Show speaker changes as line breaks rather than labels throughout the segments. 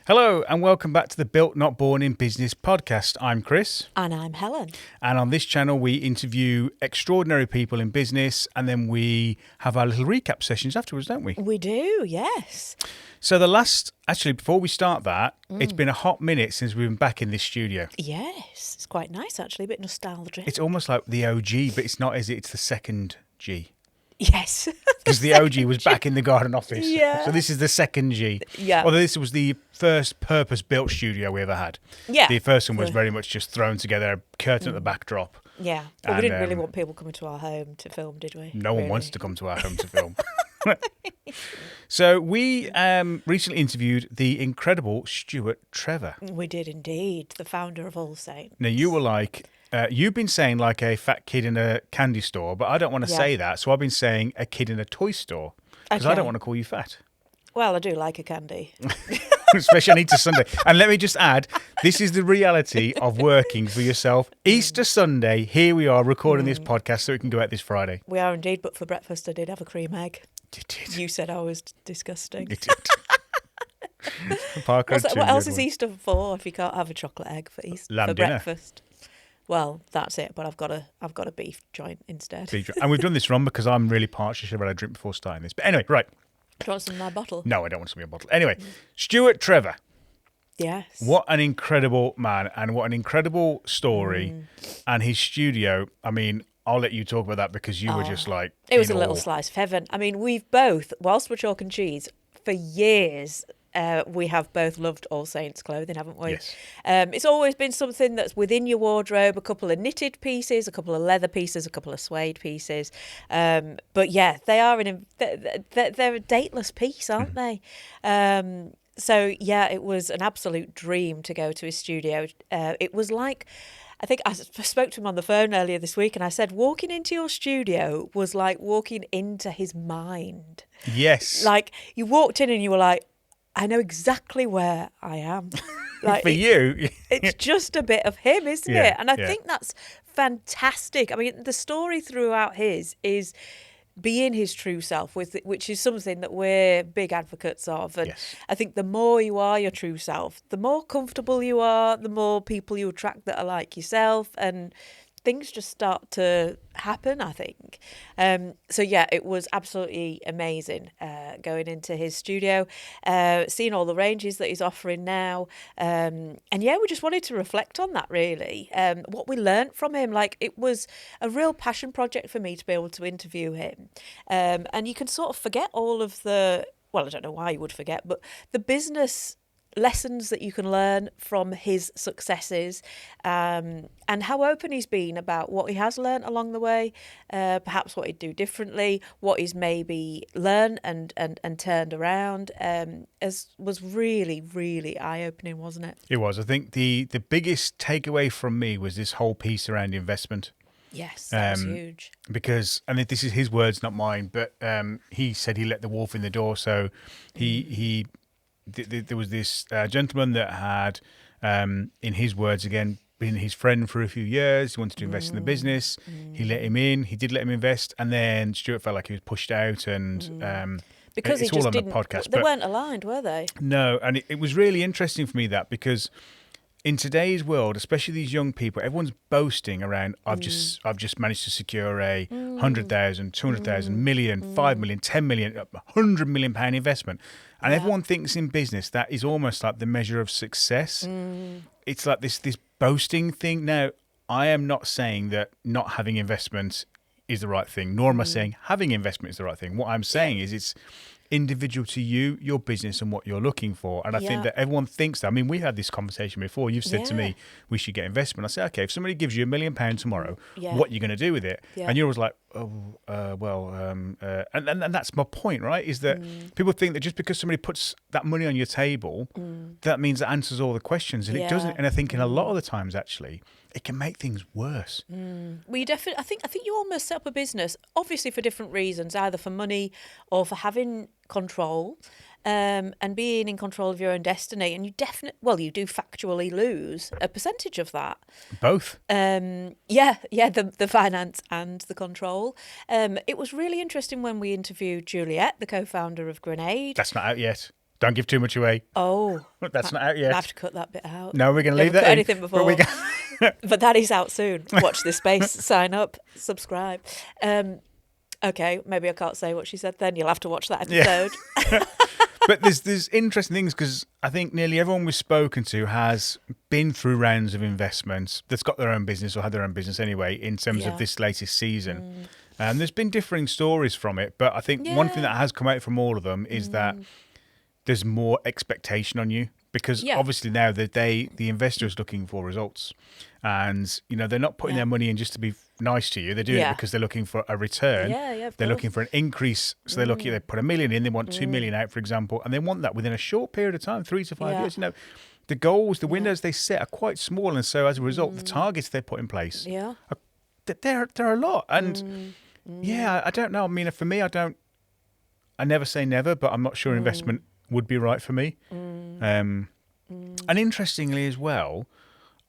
Hello and welcome back to the Built Not Born in Business podcast. I'm Chris.
And I'm Helen.
And on this channel we interview extraordinary people in business and then we have our little recap sessions afterwards, don't we?
We do, yes.
So before we start that, it's been a hot minute since we've been back in this studio.
Yes, it's quite nice actually, a bit nostalgic.
It's almost like the OG, but it's not, is it? It's the second G.
Yes.
Because the OG was back in the garden office.
Yeah.
So this is the second G.
Yeah.
Although this was the first purpose-built studio we ever had.
Yeah.
The first one was very much just thrown together, a curtain at the backdrop.
Yeah. But we didn't really want people coming to our home to film, did we?
No one wants to come to our home to film. So we recently interviewed the incredible Stuart Trevor.
We did indeed, the founder of AllSaints.
Now you were like... you've been saying like a fat kid in a candy store, but I don't want to say that. So I've been saying a kid in a toy store because I don't want to call you fat.
Well, I do like a candy.
Especially on Easter Sunday. And let me just add, this is the reality of working for yourself. Easter Sunday, here we are recording this podcast so it can go out this Friday.
We are indeed, but for breakfast I did have a cream egg.
You did.
You said I was disgusting.
You did. Parker
What else is Easter for if you can't have a chocolate egg for Easter
Lamb
for
dinner.
breakfast? Well, that's it. But I've got a beef joint instead.
And we've done this wrong because I'm really parched. I should have had a drink before starting this. But anyway, right.
Do you want some in my bottle?
No, I don't want some in your bottle. Anyway, Stuart Trevor.
Yes.
What an incredible man and what an incredible story. And his studio, I mean, I'll let you talk about that because you were just like...
It was a little slice of heaven. I mean, we've both, whilst we're chalk and cheese, for years... we have both loved AllSaints clothing, haven't we?
Yes.
It's always been something that's within your wardrobe, a couple of knitted pieces, a couple of leather pieces, a couple of suede pieces. But yeah, they are they're a dateless piece, aren't they? So yeah, it was an absolute dream to go to his studio. It was like... I think I spoke to him on the phone earlier this week and I said, walking into your studio was like walking into his mind.
Yes.
Like you walked in and you were like, I know exactly where I am. Like
For you.
It's just a bit of him, isn't
Yeah,
it? And I
yeah.
think that's fantastic. I mean, the story throughout his is being his true self, which is something that we're big advocates of. And
Yes.
I think the more you are your true self, the more comfortable you are, the more people you attract that are like yourself, and things just start to happen, I think. So yeah, it was absolutely amazing going into his studio, seeing all the ranges that he's offering now. And yeah, we just wanted to reflect on that really. What we learnt from him, like it was a real passion project for me to be able to interview him. And you can sort of forget all of the, well, I don't know why you would forget, but the business lessons that you can learn from his successes, and how open he's been about what he has learned along the way, perhaps what he'd do differently, what he's maybe learned and turned around, was really, really eye-opening, wasn't it?
It was. I think the biggest takeaway from me was this whole piece around investment.
Yes, that was huge.
Because, and this is his words, not mine, but he said he let the wolf in the door. So there was this gentleman that had, in his words again, been his friend for a few years. He wanted to invest in the business. He let him in. He did let him invest. And then Stuart felt like he was pushed out. And
Because
it's
he
all
just
on
didn't,
the podcast.
they weren't aligned, were they?
No. And it was really interesting for me that because in today's world, especially these young people, everyone's boasting around, I've just managed to secure a 100,000, 200,000, million, 5 million, 10 million, 100 million pound investment. And everyone thinks in business that is almost like the measure of success. It's like this boasting thing. Now, I am not saying that not having investment is the right thing, nor am I saying having investment is the right thing. What I'm saying is it's individual to you, your business, and what you're looking for. And I think that everyone thinks that. I mean, we had this conversation before. You've said to me, we should get investment. I said, okay, if somebody gives you £1 million tomorrow, what are you going to do with it?
Yeah.
And you're always like, and that's my point, right? Is that people think that just because somebody puts that money on your table, that means it answers all the questions. And it doesn't. And I think in a lot of the times, actually, it can make things worse.
Well, you definitely. I think you almost set up a business, obviously for different reasons, either for money or for having control, and being in control of your own destiny. And you you do factually lose a percentage of that.
Both.
The finance and the control. It was really interesting when we interviewed Juliet, the co-founder of Grenade.
That's not out yet. Don't give too much away.
Oh,
That's not out
I
yet.
have to cut that bit out.
No, we're going to leave
Never
that
cut
in.
anything before. But that is out soon. Watch this space. Sign up. Subscribe. Okay, maybe I can't say what she said then. You'll have to watch that episode.
Yeah. But there's interesting things because I think nearly everyone we've spoken to has been through rounds of investments that's got their own business or had their own business anyway in terms of this latest season. There's been differing stories from it, but I think one thing that has come out from all of them is that there's more expectation on you because obviously now that the investor is looking for results, and they're not putting their money in just to be nice to you. They're doing it because they're looking for a return. They're looking for an increase. So they're looking. They put $1 million in. They want $2 million out, for example, and they want that within a short period of time, 3 to 5 years. The goals, the windows they set are quite small, and so as a result, the targets they put in place, they're a lot. And I don't know. I mean, for me, I never say never, but I'm not sure investment would be right for me. And interestingly as well,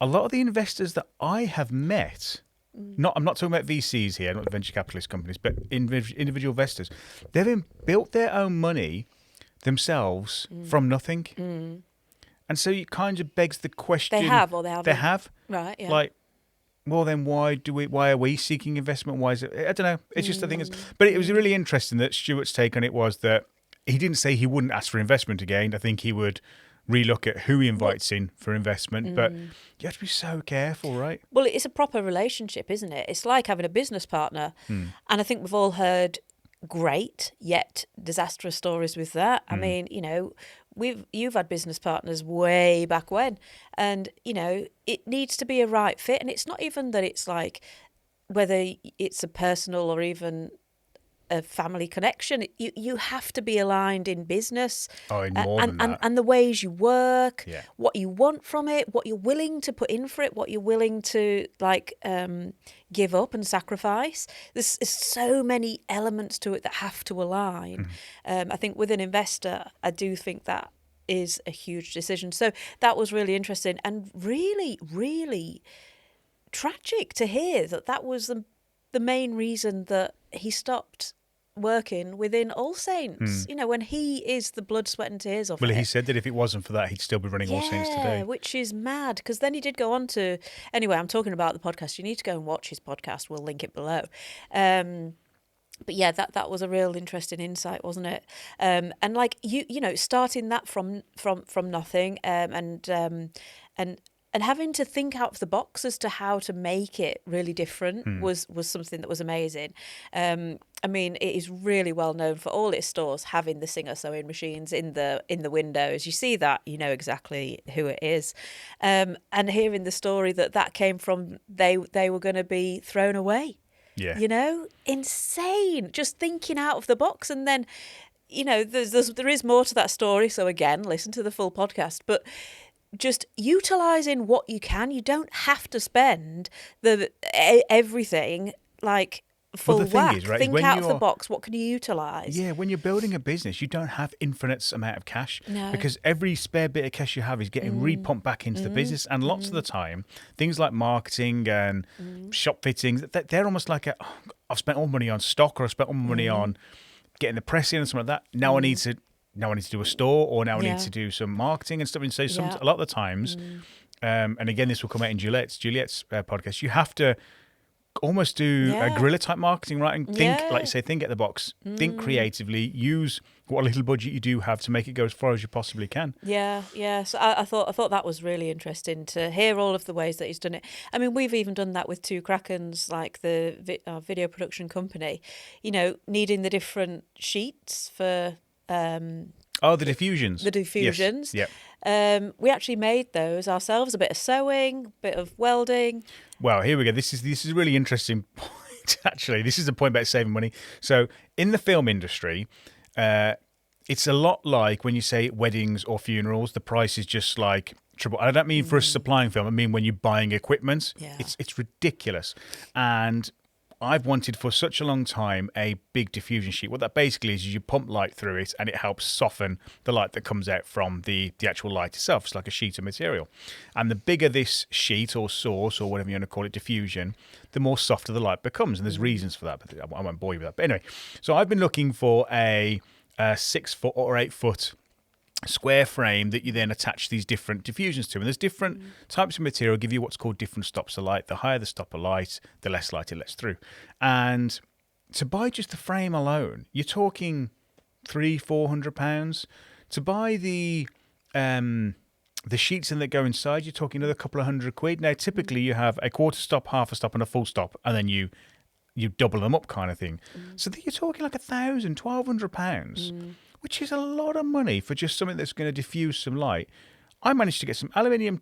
a lot of the investors that I have met, I'm not talking about VCs here, not venture capitalist companies, but individual investors, they've built their own money themselves from nothing. And so it kind of begs the question.
They have or they haven't?
They have.
Right, yeah.
Like, well, then why are we seeking investment? Why is it? I don't know. It's just, I think but it was really interesting that Stuart's take on it was that he didn't say he wouldn't ask for investment again. I think he would relook at who he invites in for investment, but you have to be so careful, right?
Well, it's a proper relationship, isn't it? It's like having a business partner. And I think we've all heard great yet disastrous stories with that. I mean, you've had business partners way back when, and it needs to be a right fit. And it's not even that it's like whether it's a personal or even a family connection. You have to be aligned in business.
More than that.
And the ways you work, what you want from it, what you're willing to put in for it, what you're willing to give up and sacrifice. There's so many elements to it that have to align. I think with an investor, I do think that is a huge decision. So that was really interesting and really, really tragic to hear that was the main reason that he stopped working within AllSaints. When he is the blood, sweat and tears of it.
Well, he said that if it wasn't for that, he'd still be running AllSaints today.
Which is mad, because then he did go on to... Anyway, I'm talking about the podcast. You need to go and watch his podcast. We'll link it below. But yeah, that was a real interesting insight, wasn't it? And like starting that from nothing, and having to think out of the box as to how to make it really different was something that was amazing. I mean, it is really well known for all its stores having the Singer sewing machines in the windows. You see that, you know exactly who it is. And hearing the story that came from they were going to be thrown away.
Yeah.
Insane. Just thinking out of the box. And then, there is more to that story. So again, listen to the full podcast. But just utilising what you can. You don't have to spend everything like full whack. Is, right, think out of the box. What can you utilise?
Yeah, when you're building a business, you don't have infinite amount of cash because every spare bit of cash you have is getting re-pumped back into the business. And lots of the time, things like marketing and shop fittings, they're almost like I've spent all money on stock or I've spent all my money on getting the press in and something like that. Now I need to do a store or now I need to do some marketing and stuff. And so a lot of the times, and again, this will come out in Juliet's podcast, you have to almost do a guerrilla type marketing, right? And think, like you say, think at the box, think creatively, use what little budget you do have to make it go as far as you possibly can.
Yeah. So I thought that was really interesting to hear all of the ways that he's done it. I mean, we've even done that with Two Krakens, like the video production company, needing the different sheets for...
the diffusions.
The diffusions.
Yes. Yep.
We actually made those ourselves, a bit of sewing, a bit of welding.
Well, here we go. This is a really interesting point, actually. This is a point about saving money. So in the film industry, it's a lot like when you say weddings or funerals, the price is just like triple. I don't mean for a supplying film. I mean when you're buying equipment. Yeah. It's ridiculous. And I've wanted for such a long time a big diffusion sheet. What that basically is you pump light through it and it helps soften the light that comes out from the actual light itself. It's like a sheet of material. And the bigger this sheet or source or whatever you want to call it, diffusion, the more softer the light becomes. And there's reasons for that, but I won't bore you with that. But anyway, so I've been looking for a 6 foot or 8 foot square frame that you then attach these different diffusions to. And there's different types of material give you what's called different stops of light. The higher the stop of light, the less light it lets through. And to buy just the frame alone, you're talking £300-400. To buy the sheets that go inside, you're talking another couple of £100. Now, typically you have a quarter stop, half a stop, and a full stop, and then you double them up, kind of thing. So that you're talking like £1,000-1,200, which is a lot of money for just something that's going to diffuse some light. I managed to get some aluminium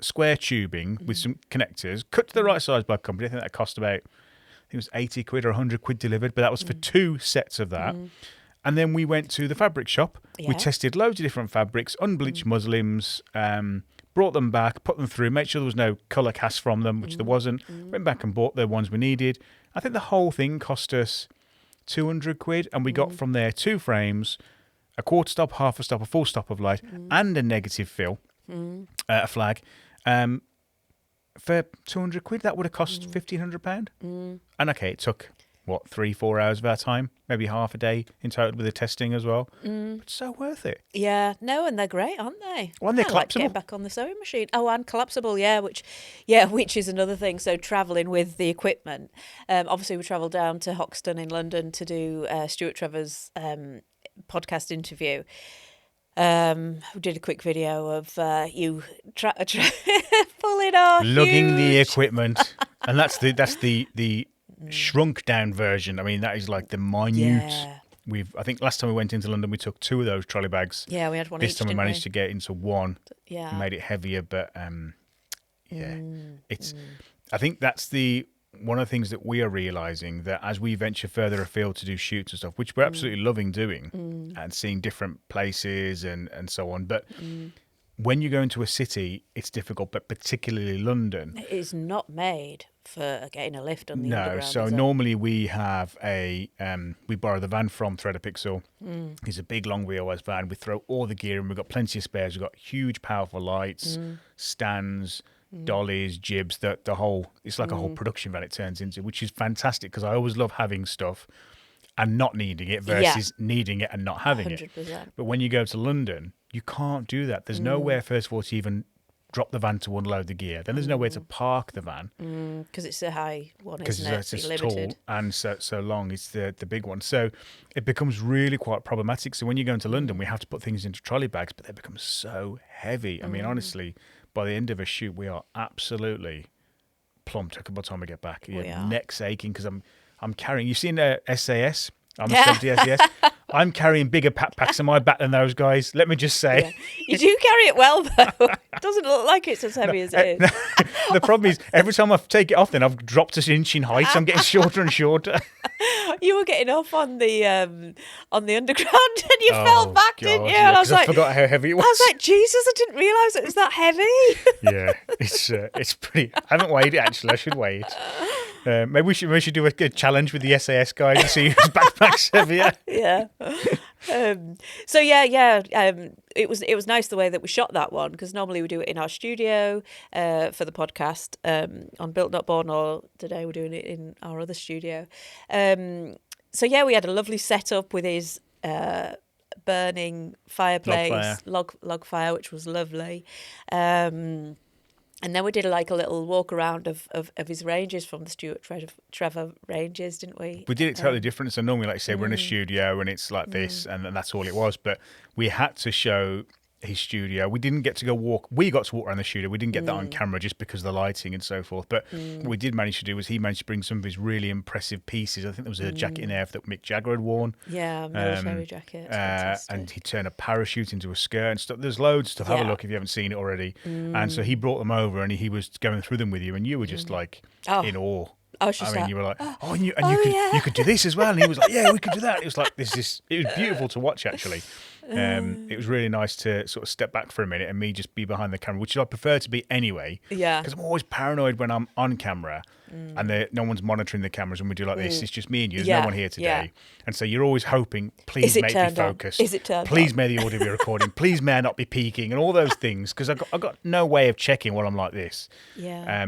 square tubing with some connectors, cut to the right size by a company. I think that cost about, it was £80 or £100 delivered, but that was for 2 sets of that. And then we went to the fabric shop. Yeah. We tested loads of different fabrics, unbleached muslins, brought them back, put them through, made sure there was no colour cast from them, which there wasn't. Went back and bought the ones we needed. I think the whole thing cost us £200, and we got from there 2 frames, a quarter stop, half a stop, a full stop of light, and a negative fill, a flag. For £200, that would have cost £1,500. And okay, it took 3-4 hours of our time, maybe half a day in total with the testing as well. But so worth it.
Yeah, no, and they're great, aren't they?
Well, and they're collapsible. Like
getting back on the sewing machine. Oh, and collapsible, which is another thing. So travelling with the equipment. Obviously, we travelled down to Hoxton in London to do Stuart Trevor's podcast interview. We did a quick video of you pulling off,
lugging the equipment, and that's the shrunk down version. I mean, that is like the minute. Yeah. I think last time we went into London, we took 2 of those trolley bags.
Yeah, we had one.
This time we managed to get into one.
Yeah,
and made it heavier, but it's. I think that's one of the things that we are realising, that as we venture further afield to do shoots and stuff, which we're absolutely loving doing and seeing different places and so on. But when you go into a city, it's difficult, but particularly London.
It is not made for getting a lift on the underground.
No, so normally we have we borrow the van from Threader Pixel. It's a big, long wheelbase van. We throw all the gear in. We've got plenty of spares. We've got huge, powerful lights, stands, dollies, jibs, the whole, it's like a whole production van it turns into, which is fantastic because I always love having stuff and not needing it versus needing it and not having 100%. It. But when you go to London, you can't do that. There's nowhere, first of all, to even drop the van to unload the gear. Then there's nowhere to park the van.
Because it's a high one, isn't it?
Because it's tall and so long. It's the big one. So it becomes really quite problematic. So when you go into London, we have to put things into trolley bags, but they become so heavy. I mean, honestly, by the end of a shoot, we are absolutely plumped by the time we get back. Neck's aching because I'm carrying. You've seen SAS? I'm a 70 SAS. I'm carrying bigger backpacks on my back than those guys. Let me just say.
Yeah. You do carry it well, though. It doesn't look like it's as heavy as it is.
The problem is, every time I take it off, then I've dropped an inch in height. So I'm getting shorter and shorter.
You were getting off on the underground and you fell back, didn't you?
Yeah,
and I was like,
I forgot how heavy it was.
I was like, Jesus, I didn't realise it was that heavy.
Yeah, it's pretty. I haven't weighed it, actually. I should weigh it. Maybe we should do a challenge with the SAS guys and see whose backpack's heavier.
Yeah. It was nice the way that we shot that one, because normally we do it in our studio for the podcast on Built Not Born, or today we're doing it in our other studio. We had a lovely setup with his burning fireplace, log fire, which was lovely. And then we did like a little walk around of his ranges from the Stuart Trevor ranges, didn't we?
We did it totally different. So normally, like I say, we're in a studio and it's like this, and that's all it was. But we had to show his studio. We didn't get to go walk. We got to walk around the studio. We didn't get that on camera just because of the lighting and so forth. But what we did manage to do was he managed to bring some of his really impressive pieces. I think there was a jacket in there that Mick Jagger had worn.
Yeah, military jacket.
And he turned a parachute into a skirt and stuff. There's loads of stuff. Have a look if you haven't seen it already. And so he brought them over and he was going through them with you, and you were just like in awe. You were like, you could do this as well. And he was like, yeah, we could do that. It was like, it was beautiful to watch, actually. It was really nice to sort of step back for a minute and me just be behind the camera, which I prefer to be anyway. Yeah. Because I'm always paranoid when I'm on camera and no one's monitoring the cameras when we do like this. It's just me and you. There's no one here today. Yeah. And so you're always hoping, please make me focus.
Is it turned
Please
on?
may the audio be recording. Please may I not be peaking and all those things, because I got no way of checking while I'm like this.
Yeah.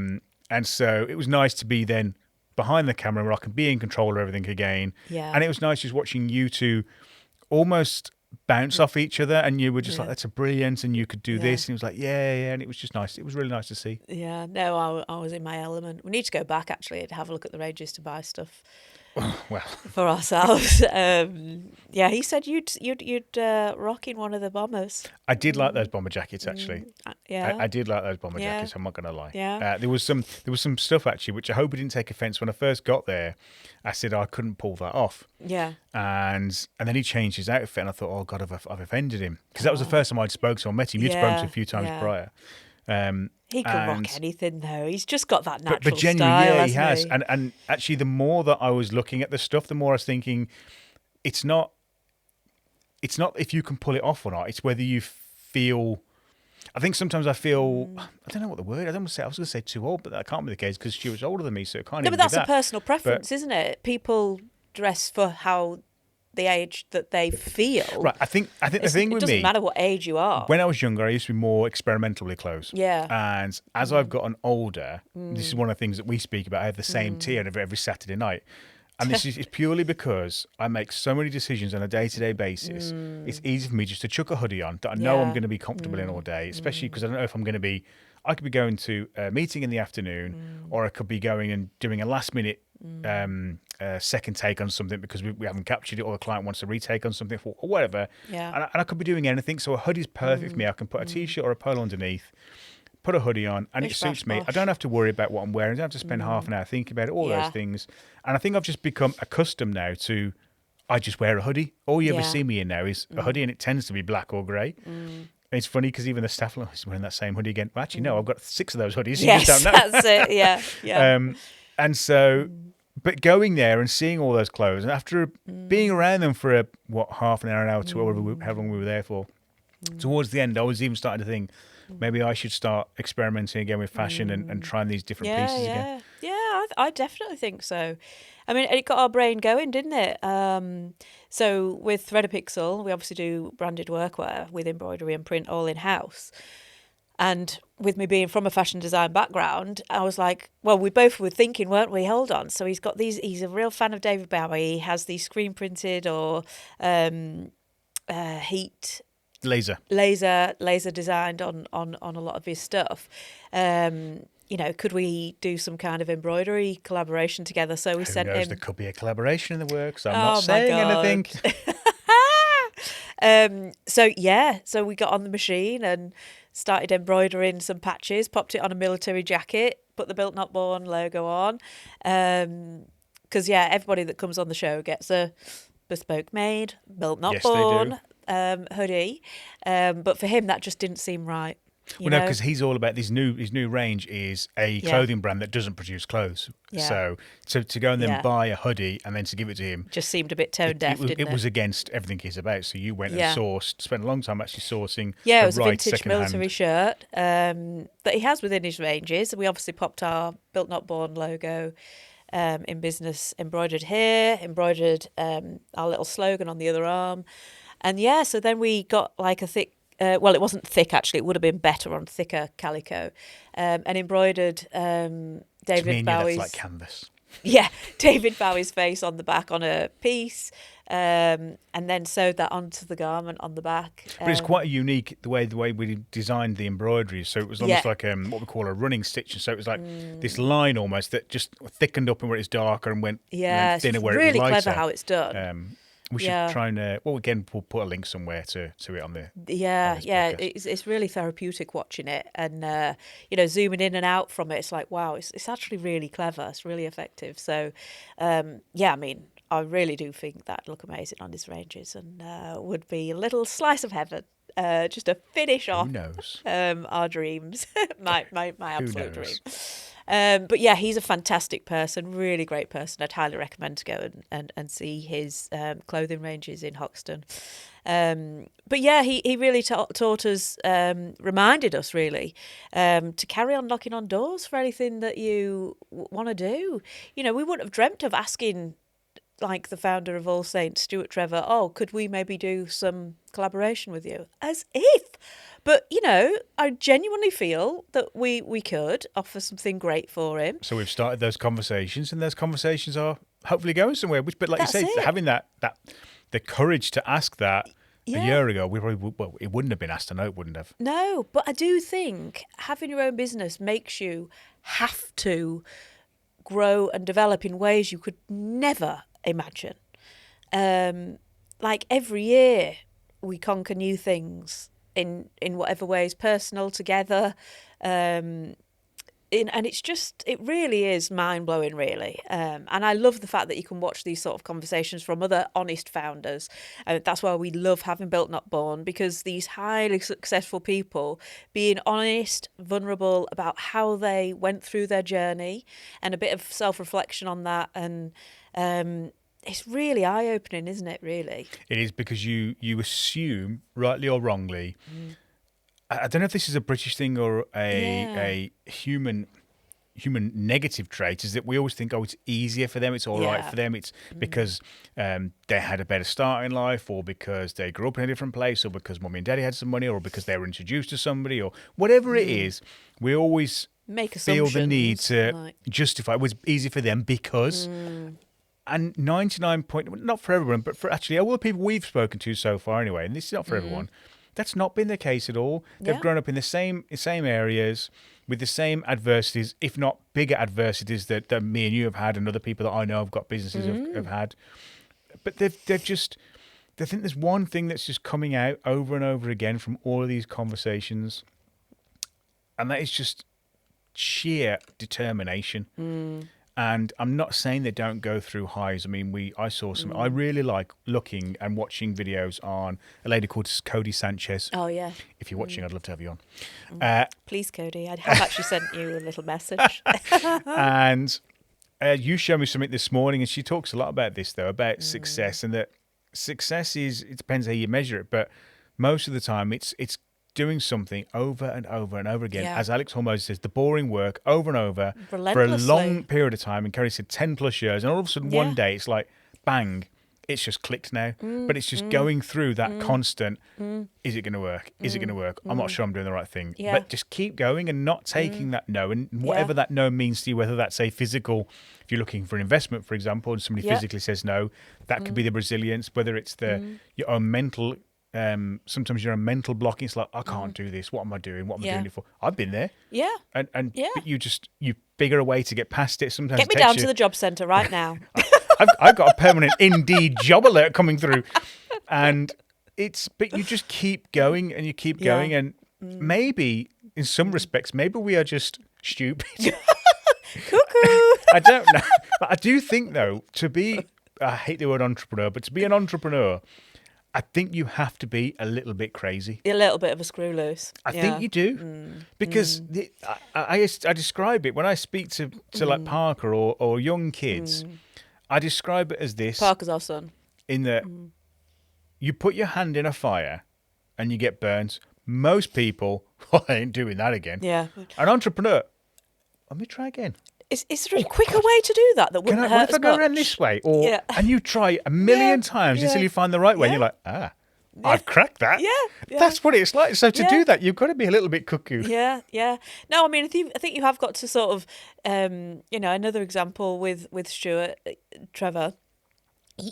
And so it was nice to be then behind the camera where I can be in control of everything again.
Yeah.
And it was nice just watching you two almost bounce off each other, and you were just like,
Yeah.
that's a brilliant, and you could do
Yeah.
this, and he was like, yeah, and it was just nice. It was really nice to see.
Yeah, no, I was in my element. We need to go back actually and have a look at the ranges to buy stuff
Well,
for ourselves. Yeah, he said you'd rock in one of the bombers.
I did like those bomber jackets actually.
Yeah,
I did like those bomber
Yeah.
jackets. I'm not gonna lie.
Yeah.
There was some stuff actually which I hope he didn't take offence when I first got there. I said I couldn't pull that off,
yeah,
and then he changed his outfit, and I thought, oh God, I've offended him, because that was the first time I'd spoke to him. I met him. You'd spoken to him a few times
Yeah.
prior.
he can rock
and-
anything though. He's just got that natural
But genuinely,
style.
yeah, he
hasn't
has.
he?
And actually, the more that I was looking at the stuff, the more I was thinking, it's not if you can pull it off or not. It's whether you feel. I think sometimes I feel. I don't know what the word. I was going to say too old, but that can't be the case because Stuart's older than me, so it can't.
No,
even
but that's
be
a
that.
personal preference, isn't it? People dress for how the age that they feel.
Right. I think the thing
It
with
doesn't
me.
matter what age you are.
When I was younger, I used to be more experimental with clothes.
Yeah.
And as I've gotten older, this is one of the things that we speak about. I have the same tea every Saturday night. And this is purely because I make so many decisions on a day-to-day basis. It's easy for me just to chuck a hoodie on that I know I'm
Yeah.
going to be comfortable in all day, especially because I don't know if I'm going to be... I could be going to a meeting in the afternoon, or I could be going and doing a last-minute second take on something because we haven't captured it, or the client wants a retake on something, or whatever.
Yeah.
And I could be doing anything. So a hoodie's perfect for me. I can put a T-shirt or a polo underneath, put a hoodie on, and it
Bish,
suits
bash,
me.
bosh.
I don't have to worry about what I'm wearing. I don't have to spend half an hour thinking about it, all
Yeah.
those things. And I think I've just become accustomed now to, I just wear a hoodie. All you ever
Yeah.
see me in now is a hoodie, and it tends to be black or grey. And it's funny because even the staff are like, he's wearing that same hoodie again. Well, actually, no, I've got 6 of those hoodies.
Yes,
You just don't know.
that's it. Yeah, yeah.
And so, but going there and seeing all those clothes, and after being around them for half an hour to however long we were there for, towards the end, I was even starting to think maybe I should start experimenting again with fashion and trying these different pieces again.
I definitely think so. I mean, it got our brain going, didn't it? So with Thread a Pixel, we obviously do branded workwear with embroidery and print all in house. And with me being from a fashion design background, I was like, well, we both were thinking, weren't we? Hold on. So he's got these. He's a real fan of David Bowie. He has these screen printed or heat
Laser.
laser designed on a lot of his stuff. Could we do some kind of embroidery collaboration together? So we
Who
sent
knows?
him.
There could be a collaboration in the works. I'm
Oh,
not
my
saying
God.
anything.
So we got on the machine and started embroidering some patches, popped it on a military jacket, put the Built Not Born logo on. Because everybody that comes on the show gets a bespoke made, Built Not
Yes, they do.
Born hoodie. But for him, that just didn't seem right.
Well, no, because he's all about his new range is a clothing brand that doesn't produce clothes.
Yeah.
So to go and then
Yeah.
buy a hoodie and then to give it to him,
just seemed a bit tone deaf, didn't it?
it was against everything he's about. So you went and sourced, spent a long time actually sourcing
Yeah, it
the
was a
right
vintage
second-hand.
military shirt that he has within his ranges. We obviously popped our Built Not Born logo in business embroidered here, embroidered our little slogan on the other arm. And so then we got like a thick, well, it wasn't thick actually, it would have been better on thicker calico, and embroidered
To me
David
and you,
Bowie's.
that's like canvas.
Yeah, David Bowie's face on the back on a piece, and then sewed that onto the garment on the back.
But it's quite unique the way we designed the embroidery. So it was almost like what we call a running stitch. And so it was like this line almost that just thickened up and where it's darker and went
it's
thinner where
really
it was lighter.
clever how it's done.
We should try and again we'll put a link somewhere to it on there.
Yeah,
this
yeah,
podcast.
it's really therapeutic watching it, and zooming in and out from it. It's like, wow, it's actually really clever. It's really effective. So, I mean, I really do think that'd look amazing on his ranges, and would be a little slice of heaven. Just to finish off
Who knows?
our dreams, my absolute
knows?
dream. But yeah, he's a fantastic person, really great person. I'd highly recommend to go and see his clothing ranges in Hoxton. But yeah, he really taught us, reminded us really, to carry on knocking on doors for anything that you want to do. We wouldn't have dreamt of asking like the founder of AllSaints, Stuart Trevor, could we maybe do some collaboration with you? As if. But, I genuinely feel that we could offer something great for him.
So we've started those conversations, and those conversations are hopefully going somewhere. But like
That's
you say,
it.
having that the courage to ask that a year ago, we probably it wouldn't have been asked. I know it wouldn't have.
No, but I do think having your own business makes you have to grow and develop in ways you could never imagine. Like every year, we conquer new things in whatever ways, personal, together. And it really is mind-blowing, really. And I love the fact that you can watch these sort of conversations from other honest founders. That's why we love having Built Not Born, because these highly successful people being honest, vulnerable about how they went through their journey, and a bit of self-reflection on that. And it's really eye-opening, isn't it, really?
It is, because you assume, rightly or wrongly, I don't know if this is a British thing or a human negative trait, is that we always think, oh, it's easier for them, it's all right for them, it's because they had a better start in life, or because they grew up in a different place, or because mummy and daddy had some money, or because they were introduced to somebody, or whatever it is. We always feel the need to justify it was easy for them because... And 99 point, not for everyone, but for actually all the people we've spoken to so far anyway, and this is not for everyone, that's not been the case at all. They've grown up in the same areas with the same adversities, if not bigger adversities that me and you have had, and other people that I know have got businesses have had. But they think there's one thing that's just coming out over and over again from all of these conversations, and that is just sheer determination. And I'm not saying they don't go through highs. I mean, I saw some. I really like looking and watching videos on a lady called Cody Sanchez.
Oh, yeah.
If you're watching, I'd love to have you on.
Please, Cody. I have actually sent you a little message.
And you showed me something this morning, and she talks a lot about this, though, about success, and that success it depends how you measure it, but most of the time it's doing something over and over and over again. As Alex Hormozy says, the boring work over and over for a long period of time. And Kerry said 10 plus years. And all of a sudden, one day, it's like, bang, it's just clicked now. But it's just going through that constant, is it going to work? Is it going to work? I'm not sure I'm doing the right thing. But just keep going and not taking that no. And whatever that no means to you, whether that's a physical, if you're looking for an investment, for example, and somebody physically says no, that could be the resilience, whether it's your own mental. Sometimes you're a mental block. It's like, I can't do this. What am I doing? What am I doing it for? I've been there.
Yeah.
And but you figure a way to get past it. Sometimes
get me down to the job centre right now.
I've got a permanent Indeed job alert coming through, but you just keep going and you keep going, and maybe in some respects, maybe we are just stupid.
Cuckoo.
I don't know, but I do think though, I hate the word entrepreneur, but to be an entrepreneur, I think you have to be a little bit crazy.
A little bit of a screw loose.
I think you do. Because I describe it, when I speak to like Parker or young kids, I describe it as this.
Parker's our son.
In that you put your hand in a fire and you get burnt. Most people, I ain't doing that again.
Yeah.
An entrepreneur, let me try again.
Is there a quicker way to do that wouldn't hurt
what if
as
I go
much?
around this way? And you try a million times until you find the right way. And you're like, I've cracked that.
Yeah.
That's what it's like. So to do that, you've got to be a little bit cuckoo.
Yeah. No, I mean, I think you have got to sort of, another example with Stuart Trevor.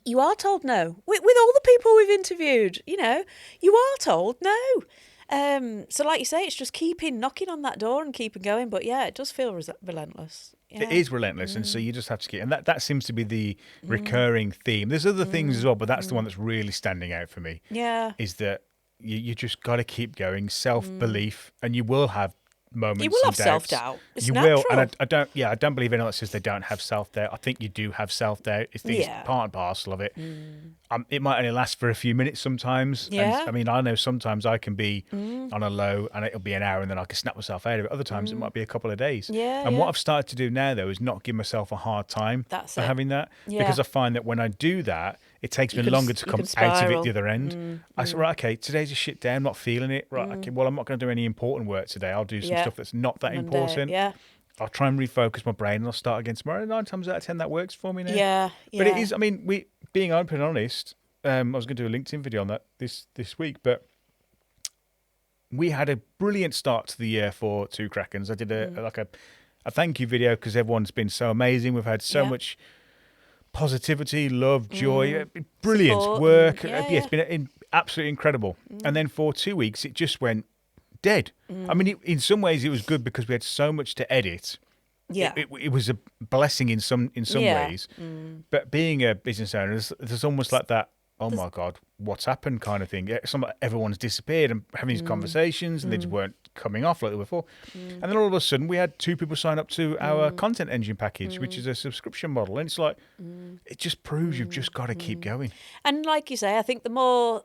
You are told no. With all the people we've interviewed, you are told no. So like you say, it's just keeping knocking on that door and keeping going. But yeah, it does feel relentless. Yeah.
It is relentless, and so you just have to keep. And that seems to be the recurring theme. There's other things as well, but that's the one that's really standing out for me.
Yeah,
is that you just got to keep going. Self-belief, and you will have moments.
You will have self-doubt. It's natural.
Will, and I don't believe anyone that says they don't have self-doubt. I think you do have self-doubt. It's part and parcel of it. It might only last for a few minutes sometimes.
Yeah.
And, I mean, I know sometimes I can be on a low and it'll be an hour and then I can snap myself out of it. Other times it might be a couple of days.
Yeah.
And what I've started to do now, though, is not give myself a hard time for having that. Yeah. Because I find that when I do that, it takes me longer to come out of it the other end. I said, right, okay, today's a shit day. I'm not feeling it. Right, okay, well, I'm not going to do any important work today. I'll do some stuff that's not that important.
Yeah.
I'll try and refocus my brain and I'll start again tomorrow. 9 times out of 10, that works for me now.
Yeah.
But it is, I mean, being open and honest, I was going to do a LinkedIn video on that this week, but we had a brilliant start to the year for Two Krakens. I did a thank you video because everyone's been so amazing. We've had so much positivity, love, joy, brilliant
support,
work. It's been absolutely incredible. And then for 2 weeks, it just went dead. I mean, in some ways, it was good because we had so much to edit.
Yeah.
It was a blessing in some
Yeah.
ways. But being a business owner, there's almost like that, oh my God, what's happened kind of thing. Everyone's disappeared and having these conversations and they just weren't coming off like they were before. And then all of a sudden we had 2 people sign up to our content engine package, which is a subscription model. And it's like, it just proves you've just got to keep going.
And like you say, I think the more,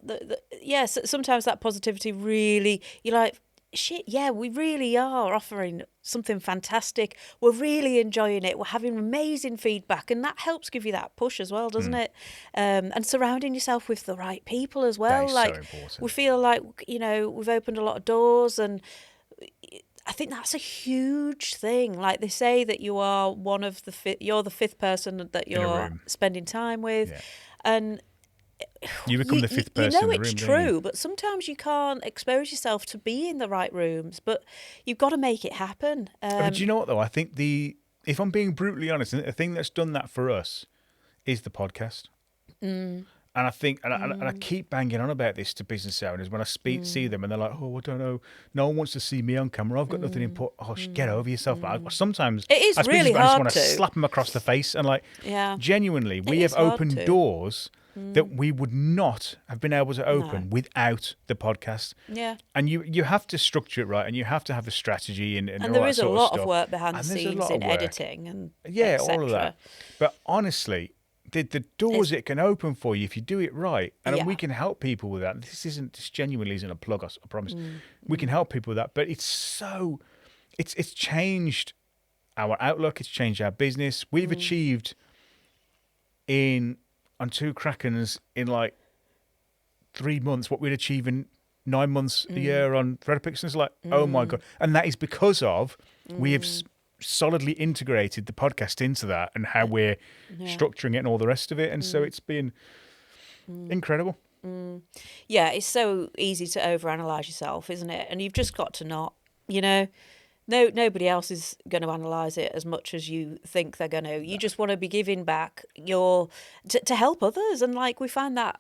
yes, sometimes that positivity really, you're like, shit, yeah, we really are offering something fantastic. We're really enjoying it. We're having amazing feedback. And that helps give you that push as well, doesn't it? And surrounding yourself with the right people as well.
That is
like,
so important.
we feel like, we've opened a lot of doors, and I think that's a huge thing. Like, they say that you are you're the 5th person that you're spending time with.
Yeah.
And
You become the 5th person in the room.
It's true, but sometimes you can't expose yourself to be in the right rooms, but you've got to make it happen.
But do you know what, though? I think if I'm being brutally honest, the thing that's done that for us is the podcast. And I think, and I keep banging on about this to business owners when I see them, and they're like, "Oh, I don't know, no one wants to see me on camera. I've got nothing input." Oh, get over yourself. Sometimes
it is really
I just
hard
want to slap them across the face and genuinely, we have opened doors that we would not have been able to open without the podcast.
Yeah.
And you have to structure it right, and you have to have a strategy and all
there
that
is a
sort
lot
of
of work behind the
And there's a
scenes
lot
in
of work.
editing and
all of that. But honestly, the doors it can open for you if you do it right, and we can help people with that. This genuinely isn't a plug, I promise. We can help people with that, but it's changed our outlook. It's changed our business. We've achieved on 2 Krakens in like 3 months what we'd achieve in 9 months a year on Thread Picks. It's like, oh my God. And that is because of we have solidly integrated the podcast into that and how we're structuring it and all the rest of it. And so it's been incredible.
Yeah, it's so easy to overanalyze yourself, isn't it? And you've just got to not, nobody else is going to analyze it as much as you think they're going to. You just want to be giving back to help others. And we find that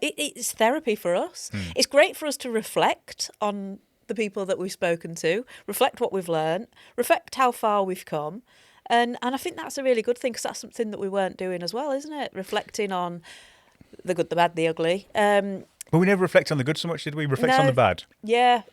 it's therapy for us. It's great for us to reflect on the people that we've spoken to, reflect what we've learned, reflect how far we've come. And I think that's a really good thing, because that's something that we weren't doing as well, isn't it? Reflecting on the good, the bad, the ugly.
But we never reflect on the good so much, did we? Reflect on the bad.
Yeah.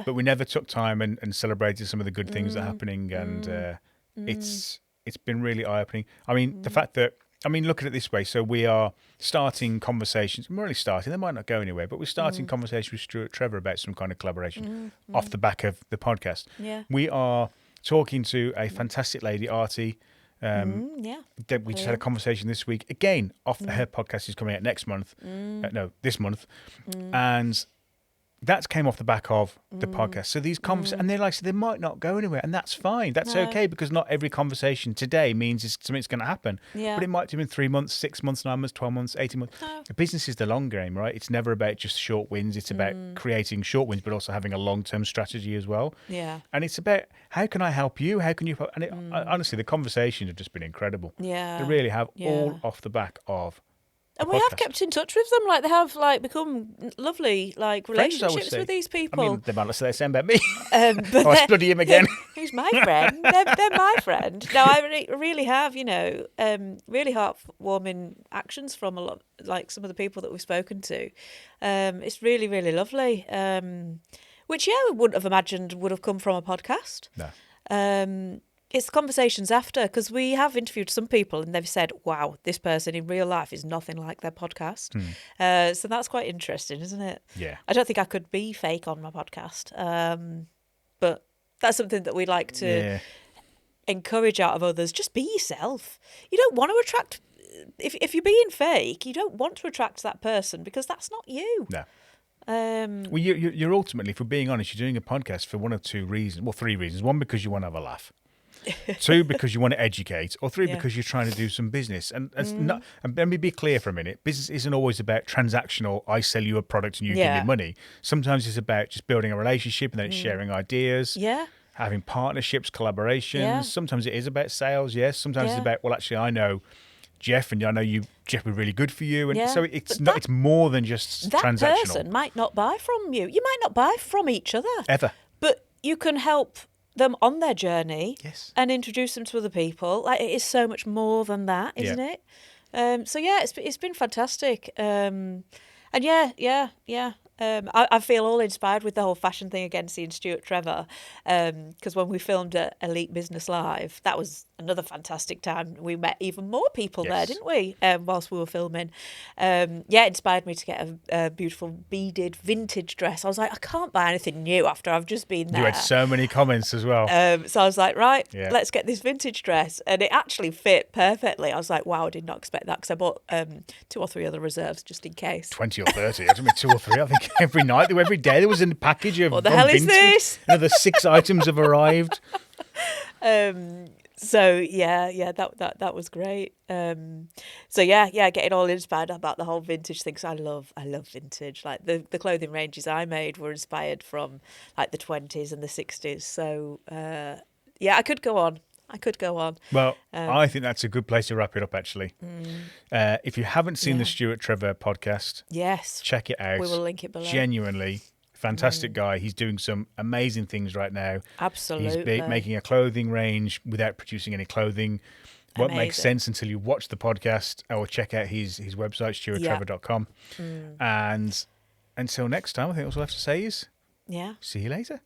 But we never took time and celebrated some of the good things that are happening, and it's been really eye-opening. I mean, the fact that, look at it this way. So we are starting conversations. We're only starting. They might not go anywhere, but we're starting conversations with Stuart Trevor about some kind of collaboration off the back of the podcast.
Yeah.
We are talking to a fantastic lady, Artie. That we just had a conversation this week. Again, her podcast is coming out next month. This month. And that came off the back of the podcast. So these conversations, and they're like, so they might not go anywhere, and that's fine. That's okay, because not every conversation today means something's going to happen.
Yeah.
But it might do in 3 months, 6 months, 9 months, 12 months, 18 months.
No.
The business is the long game, right? It's never about just short wins. It's about creating short wins, but also having a long-term strategy as well.
Yeah.
And it's about, how can I help you? How can you help? And honestly, the conversations have just been incredible.
Yeah.
They really have, all off the back of
And we have kept in touch with them. They have become lovely relationships with these people.
They might not say the same about me.
But
I study him again.
Who's my friend? They're my friend. No, I really have. Really heartwarming actions from a lot, some of the people that we've spoken to. It's really, really lovely. Which we wouldn't have imagined would have come from a podcast.
No.
It's the conversations after, because we have interviewed some people and they've said, wow, this person in real life is nothing like their podcast. So that's quite interesting, isn't it?
Yeah.
I don't think I could be fake on my podcast. But that's something that we like to encourage out of others. Just be yourself. You don't want to attract, if you're being fake, you don't want to attract that person, because that's not you.
No. Well, you're ultimately, if we're being honest, you're doing a podcast for one of 2 reasons. Well, 3 reasons. 1, because you want to have a laugh. 2, because you want to educate, or 3, because you're trying to do some business. And let me be clear for a minute. Business isn't always about transactional. I sell you a product and you give me money. Sometimes it's about just building a relationship, and then it's sharing ideas.
Yeah.
Having partnerships, collaborations.
Yeah.
Sometimes it is about sales. Yes. Sometimes it's about, well, actually, I know Jeff, and I know Jeff was really good for you, and
Yeah,
so it's
but
not. It's more than just
that
transactional.
person might not buy from you. You might not buy from each other.
Ever.
But you can help them on their journey.
Yes.
And introduce them to other people. Like, it is so much more than that, isn't it? So yeah, it's been fantastic. And I feel all inspired with the whole fashion thing again, seeing Stuart Trevor, because when we filmed at Elite Business Live, that was another fantastic time. We met even more people there, didn't we? Whilst we were filming, it inspired me to get a beautiful beaded vintage dress. I was like, I can't buy anything new after I've just been there.
You had so many comments as well.
So I was like, right, let's get this vintage dress, and it actually fit perfectly. I was like, wow, I did not expect that, because I bought 2 or 3 other reserves just in case.
20 or 30. I mean, 2 or 3. I think every night, every day, there was a package of.
What the hell is this?
Another 6 items have arrived.
So that was great. Getting all inspired about the whole vintage thing. 'Cause I love vintage. Like the clothing ranges I made were inspired from like the 20s and the 60s. So I could go on.
Well, I think that's a good place to wrap it up, actually. If you haven't seen the Stuart Trevor podcast,
yes,
check it out.
We will link it below.
Genuinely fantastic guy. He's doing some amazing things right now.
Absolutely.
He's making a clothing range without producing any clothing. Won't make sense until you watch the podcast or check out his website, stuarttrevor.com. And until next time, I think all I have to say is see you later.